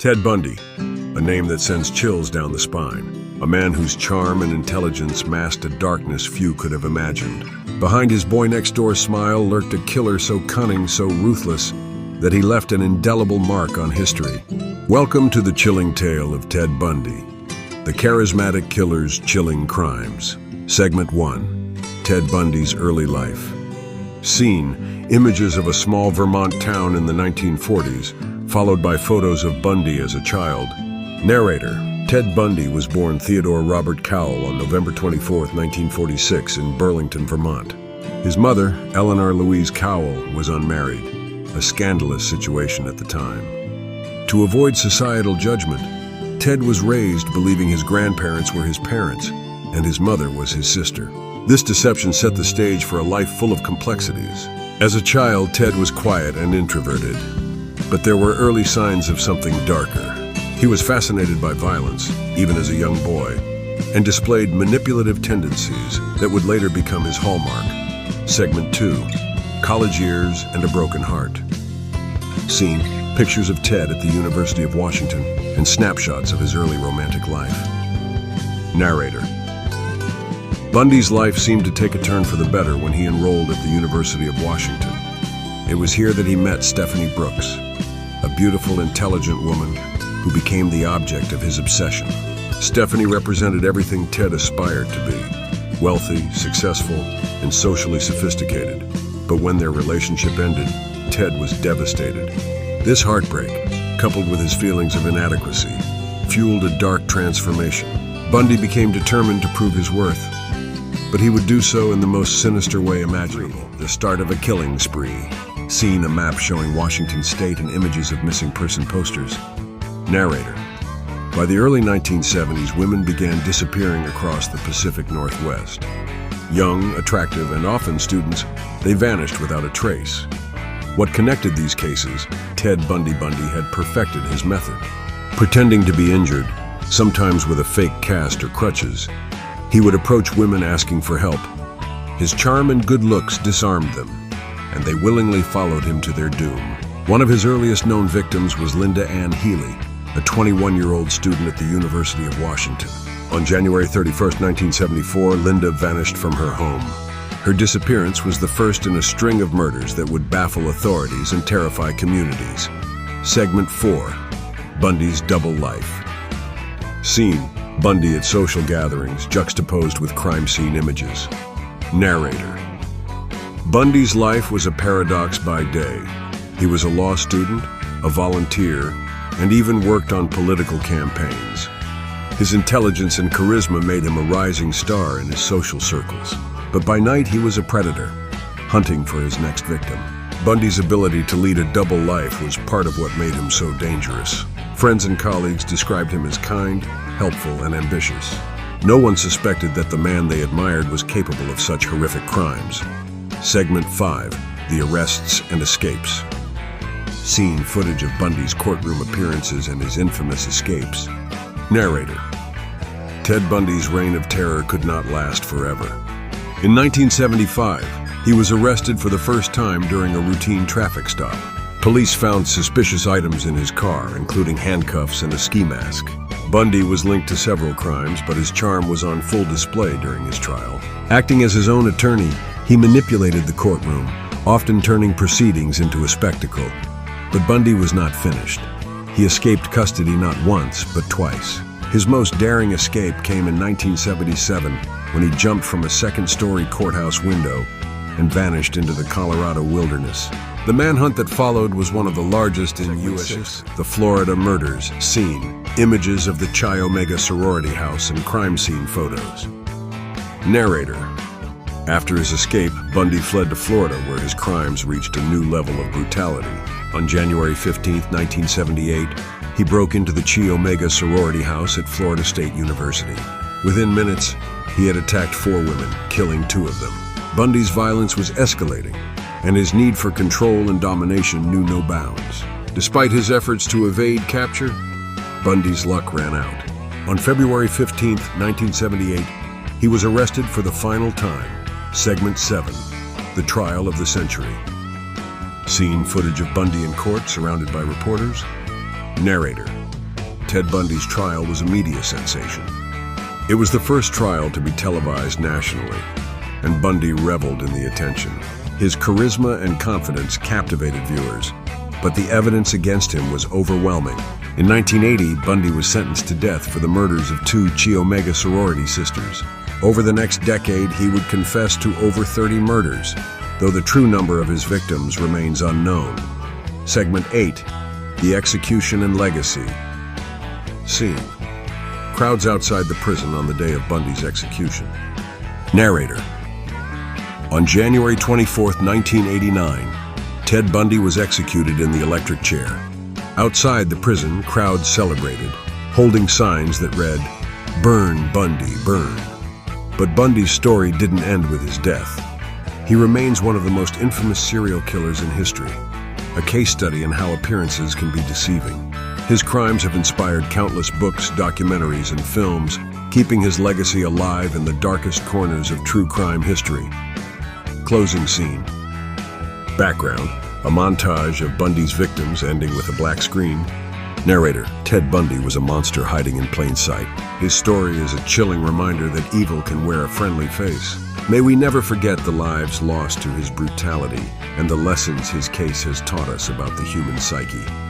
Ted Bundy, a name that sends chills down the spine. A man whose charm and intelligence masked a darkness few could have imagined. Behind his boy-next-door smile lurked a killer so cunning, so ruthless, that he left an indelible mark on history. Welcome to the chilling tale of Ted Bundy, the charismatic killer's chilling crimes. Segment 1, Ted Bundy's early life. Scene, images of a small Vermont town in the 1940s, followed by photos of Bundy as a child. Narrator, Ted Bundy was born Theodore Robert Cowell on November 24, 1946 in Burlington, Vermont. His mother, Eleanor Louise Cowell, was unmarried, a scandalous situation at the time. To avoid societal judgment, Ted was raised believing his grandparents were his parents and his mother was his sister. This deception set the stage for a life full of complexities. As a child, Ted was quiet and introverted, but there were early signs of something darker. He was fascinated by violence, even as a young boy, and displayed manipulative tendencies that would later become his hallmark. Segment 2, College Years and a Broken Heart. Scene, pictures of Ted at the University of Washington and snapshots of his early romantic life. Narrator. Bundy's life seemed to take a turn for the better when he enrolled at the University of Washington. It was here that he met Stephanie Brooks, a beautiful, intelligent woman who became the object of his obsession. Stephanie represented everything Ted aspired to be: wealthy, successful, and socially sophisticated. But when their relationship ended, Ted was devastated. This heartbreak, coupled with his feelings of inadequacy, fueled a dark transformation. Bundy became determined to prove his worth, but he would do so in the most sinister way imaginable, the start of a killing spree. Scene, a map showing Washington State and images of missing person posters. Narrator. By the early 1970s, women began disappearing across the Pacific Northwest. Young, attractive, and often students, they vanished without a trace. What connected these cases, Ted Bundy had perfected his method. Pretending to be injured, sometimes with a fake cast or crutches, he would approach women asking for help. His charm and good looks disarmed them, and they willingly followed him to their doom. One of his earliest known victims was Linda Ann Healy, a 21-year-old student at the University of Washington. On January 31, 1974, Linda vanished from her home. Her disappearance was the first in a string of murders that would baffle authorities and terrify communities. Segment 4, Bundy's double life. Scene, Bundy at social gatherings, juxtaposed with crime scene images. Narrator. Bundy's life was a paradox by day. He was a law student, a volunteer, and even worked on political campaigns. His intelligence and charisma made him a rising star in his social circles. But by night, he was a predator, hunting for his next victim. Bundy's ability to lead a double life was part of what made him so dangerous. Friends and colleagues described him as kind, helpful, and ambitious. No one suspected that the man they admired was capable of such horrific crimes. Segment 5, The Arrests and Escapes. Scene, footage of Bundy's courtroom appearances and his infamous escapes. Narrator. Ted Bundy's reign of terror could not last forever. In 1975, he was arrested for the first time during a routine traffic stop. Police found suspicious items in his car, including handcuffs and a ski mask. Bundy was linked to several crimes, but his charm was on full display during his trial. Acting as his own attorney, he manipulated the courtroom, often turning proceedings into a spectacle. But Bundy was not finished. He escaped custody not once, but twice. His most daring escape came in 1977 when he jumped from a second-story courthouse window and vanished into the Colorado wilderness. The manhunt that followed was one of the largest in U.S. The Florida murders. Scene, images of the Chi Omega sorority house and crime scene photos. Narrator. After his escape, Bundy fled to Florida, where his crimes reached a new level of brutality. On January 15, 1978, he broke into the Chi Omega sorority house at Florida State University. Within minutes, he had attacked 4 women, killing 2 of them. Bundy's violence was escalating, and his need for control and domination knew no bounds. Despite his efforts to evade capture, Bundy's luck ran out. On February 15, 1978, he was arrested for the final time. Segment 7, The Trial of the Century. Scene, footage of Bundy in court surrounded by reporters. Narrator. Ted Bundy's trial was a media sensation. It was the first trial to be televised nationally, and Bundy reveled in the attention. His charisma and confidence captivated viewers, but the evidence against him was overwhelming. In 1980, Bundy was sentenced to death for the murders of two Chi Omega sorority sisters. Over the next decade, he would confess to over 30 murders, though the true number of his victims remains unknown. Segment 8, The Execution and Legacy. Scene: crowds outside the prison on the day of Bundy's execution. Narrator: on January 24, 1989, Ted Bundy was executed in the electric chair. Outside the prison, crowds celebrated, holding signs that read, "Burn, Bundy, burn." But Bundy's story didn't end with his death. He remains one of the most infamous serial killers in history, a case study in how appearances can be deceiving. His crimes have inspired countless books, documentaries, and films, keeping his legacy alive in the darkest corners of true crime history. Closing scene. Background: a montage of Bundy's victims ending with a black screen. Narrator: Ted Bundy was a monster hiding in plain sight. His story is a chilling reminder that evil can wear a friendly face. May we never forget the lives lost to his brutality and the lessons his case has taught us about the human psyche.